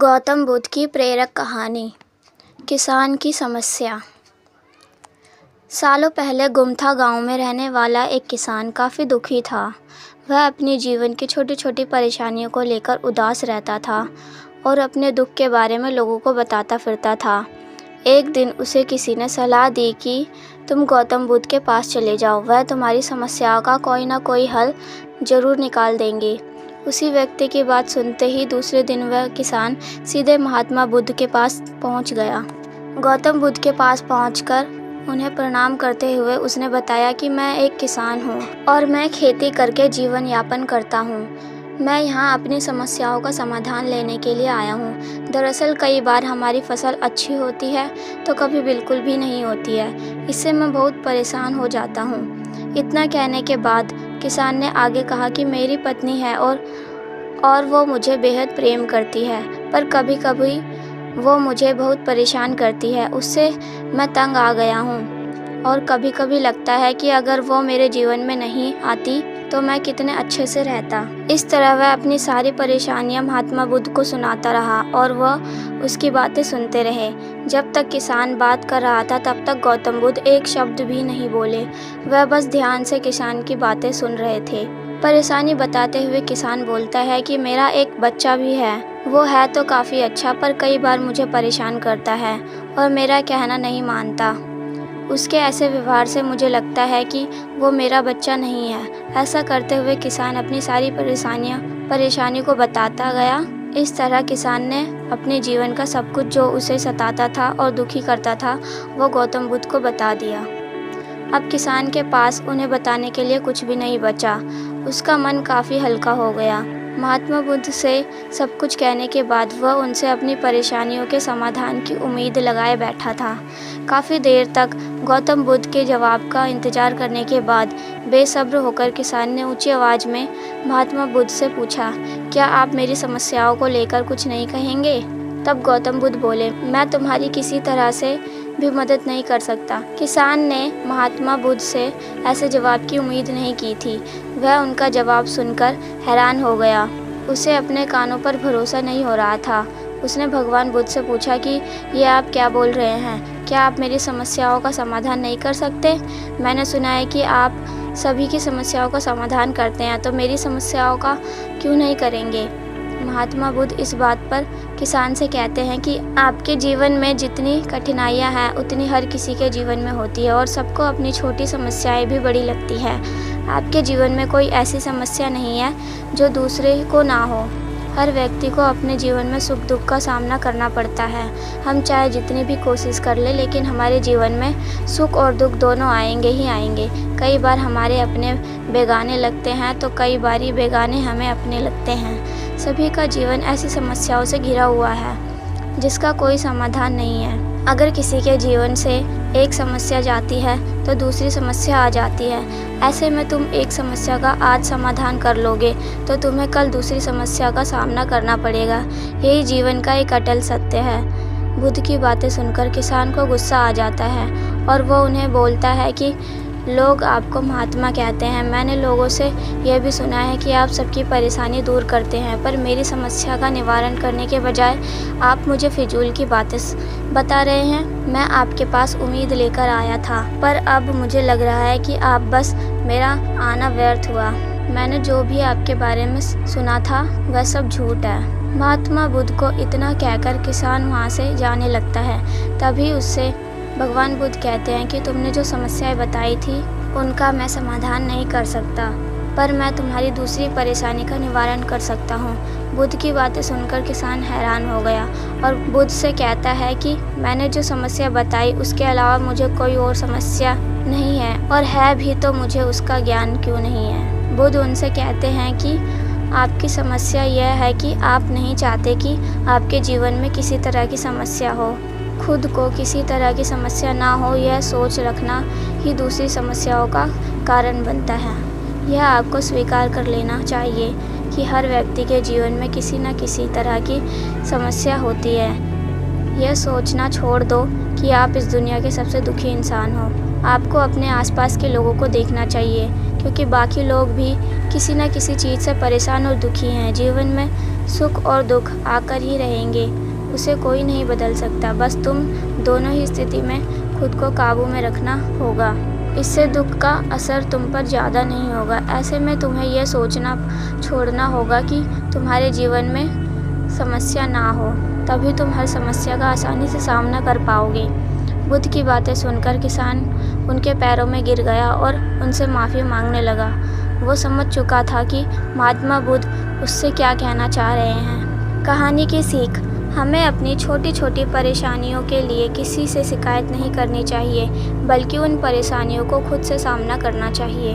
गौतम बुद्ध की प्रेरक कहानी। किसान की समस्या। सालों पहले गुमथा गांव में रहने वाला एक किसान काफ़ी दुखी था। वह अपने जीवन की छोटी छोटी परेशानियों को लेकर उदास रहता था और अपने दुख के बारे में लोगों को बताता फिरता था। एक दिन उसे किसी ने सलाह दी कि तुम गौतम बुद्ध के पास चले जाओ, वह तुम्हारी समस्याओं का कोई ना कोई हल ज़रूर निकाल देंगे। उसी व्यक्ति की बात सुनते ही दूसरे दिन वह किसान सीधे महात्मा बुद्ध के पास पहुंच गया। गौतम बुद्ध के पास पहुंचकर उन्हें प्रणाम करते हुए उसने बताया कि मैं एक किसान हूं और मैं खेती करके जीवन यापन करता हूं। मैं यहाँ अपनी समस्याओं का समाधान लेने के लिए आया हूँ। दरअसल कई बार हमारी फसल अच्छी होती है तो कभी बिल्कुल भी नहीं होती है। इससे मैं बहुत परेशान हो जाता हूँ। इतना कहने के बाद किसान ने आगे कहा कि मेरी पत्नी है और वो मुझे बेहद प्रेम करती है, पर कभी कभी वो मुझे बहुत परेशान करती है। उससे मैं तंग आ गया हूँ और कभी कभी लगता है कि अगर वो मेरे जीवन में नहीं आती तो मैं कितने अच्छे से रहता। इस तरह वह अपनी सारी परेशानियां महात्मा बुद्ध को सुनाता रहा और वह उसकी बातें सुनते रहे। जब तक किसान बात कर रहा था तब तक गौतम बुद्ध एक शब्द भी नहीं बोले। वह बस ध्यान से किसान की बातें सुन रहे थे। परेशानी बताते हुए किसान बोलता है कि मेरा एक बच्चा भी है। वो है तो काफ़ी अच्छा, पर कई बार मुझे परेशान करता है और मेरा कहना नहीं मानता। उसके ऐसे व्यवहार से मुझे लगता है कि वो मेरा बच्चा नहीं है। ऐसा करते हुए किसान अपनी सारी परेशानी को बताता गया। इस तरह किसान ने अपने जीवन का सब कुछ जो उसे सताता था और दुखी करता था वो गौतम बुद्ध को बता दिया। अब किसान के पास उन्हें बताने के लिए कुछ भी नहीं बचा। उसका मन काफ़ी हल्का हो गया। महात्मा बुद्ध से सब कुछ कहने के बाद वह उनसे अपनी परेशानियों के समाधान की उम्मीद लगाए बैठा था। काफ़ी देर तक गौतम बुद्ध के जवाब का इंतज़ार करने के बाद बेसब्र होकर किसान ने ऊंची आवाज़ में महात्मा बुद्ध से पूछा, क्या आप मेरी समस्याओं को लेकर कुछ नहीं कहेंगे? तब गौतम बुद्ध बोले, मैं तुम्हारी किसी तरह से भी मदद नहीं कर सकता। किसान ने महात्मा बुद्ध से ऐसे जवाब की उम्मीद नहीं की थी। वह उनका जवाब सुनकर हैरान हो गया। उसे अपने कानों पर भरोसा नहीं हो रहा था। उसने भगवान बुद्ध से पूछा कि ये आप क्या बोल रहे हैं? क्या आप मेरी समस्याओं का समाधान नहीं कर सकते? मैंने सुना है कि आप सभी की समस्याओं का समाधान करते हैं, तो मेरी समस्याओं का क्यों नहीं करेंगे? महात्मा बुद्ध इस बात पर किसान से कहते हैं कि आपके जीवन में जितनी कठिनाइयां हैं उतनी हर किसी के जीवन में होती है और सबको अपनी छोटी समस्याएं भी बड़ी लगती है। आपके जीवन में कोई ऐसी समस्या नहीं है जो दूसरे को ना हो। हर व्यक्ति को अपने जीवन में सुख दुख का सामना करना पड़ता है। हम चाहे जितनी भी कोशिश कर ले, लेकिन हमारे जीवन में सुख और दुख दोनों आएंगे ही आएंगे। कई बार हमारे अपने बेगाने लगते हैं तो कई बार बेगाने हमें अपने लगते हैं। सभी का जीवन ऐसी समस्याओं से घिरा हुआ है जिसका कोई समाधान नहीं है। अगर किसी के जीवन से एक समस्या जाती है तो दूसरी समस्या आ जाती है। ऐसे में तुम एक समस्या का आज समाधान कर लोगे तो तुम्हें कल दूसरी समस्या का सामना करना पड़ेगा। यही जीवन का एक अटल सत्य है। बुद्ध की बातें सुनकर किसान को गुस्सा आ जाता है और वो उन्हें बोलता है कि लोग आपको महात्मा कहते हैं। मैंने लोगों से यह भी सुना है कि आप सबकी परेशानी दूर करते हैं, पर मेरी समस्या का निवारण करने के बजाय आप मुझे फिजूल की बातें बता रहे हैं। मैं आपके पास उम्मीद लेकर आया था, पर अब मुझे लग रहा है कि आप बस मेरा आना व्यर्थ हुआ। मैंने जो भी आपके बारे में सुना था वह सब झूठ है। महात्मा बुद्ध को इतना कहकर किसान वहाँ से जाने लगता है। तभी उससे भगवान बुद्ध कहते हैं कि तुमने जो समस्याएं बताई थी उनका मैं समाधान नहीं कर सकता, पर मैं तुम्हारी दूसरी परेशानी का निवारण कर सकता हूँ। बुद्ध की बातें सुनकर किसान हैरान हो गया और बुद्ध से कहता है कि मैंने जो समस्या बताई उसके अलावा मुझे कोई और समस्या नहीं है, और है भी तो मुझे उसका ज्ञान क्यों नहीं है। बुद्ध उनसे कहते हैं कि आपकी समस्या यह है कि आप नहीं चाहते कि आपके जीवन में किसी तरह की समस्या हो। खुद को किसी तरह की समस्या ना हो यह सोच रखना ही दूसरी समस्याओं का कारण बनता है। यह आपको स्वीकार कर लेना चाहिए कि हर व्यक्ति के जीवन में किसी न किसी तरह की समस्या होती है। यह सोचना छोड़ दो कि आप इस दुनिया के सबसे दुखी इंसान हो। आपको अपने आसपास के लोगों को देखना चाहिए, क्योंकि बाकी लोग भी किसी न किसी चीज़ से परेशान और दुखी हैं। जीवन में सुख और दुख आकर ही रहेंगे, उसे कोई नहीं बदल सकता। बस तुम दोनों ही स्थिति में खुद को काबू में रखना होगा। इससे दुख का असर तुम पर ज़्यादा नहीं होगा। ऐसे में तुम्हें यह सोचना छोड़ना होगा कि तुम्हारे जीवन में समस्या ना हो, तभी तुम हर समस्या का आसानी से सामना कर पाओगे। बुद्ध की बातें सुनकर किसान उनके पैरों में गिर गया और उनसे माफ़ी मांगने लगा। वो समझ चुका था कि महात्मा बुद्ध उससे क्या कहना चाह रहे हैं। कहानी की सीख: हमें अपनी छोटी छोटी परेशानियों के लिए किसी से शिकायत नहीं करनी चाहिए, बल्कि उन परेशानियों को खुद से सामना करना चाहिए।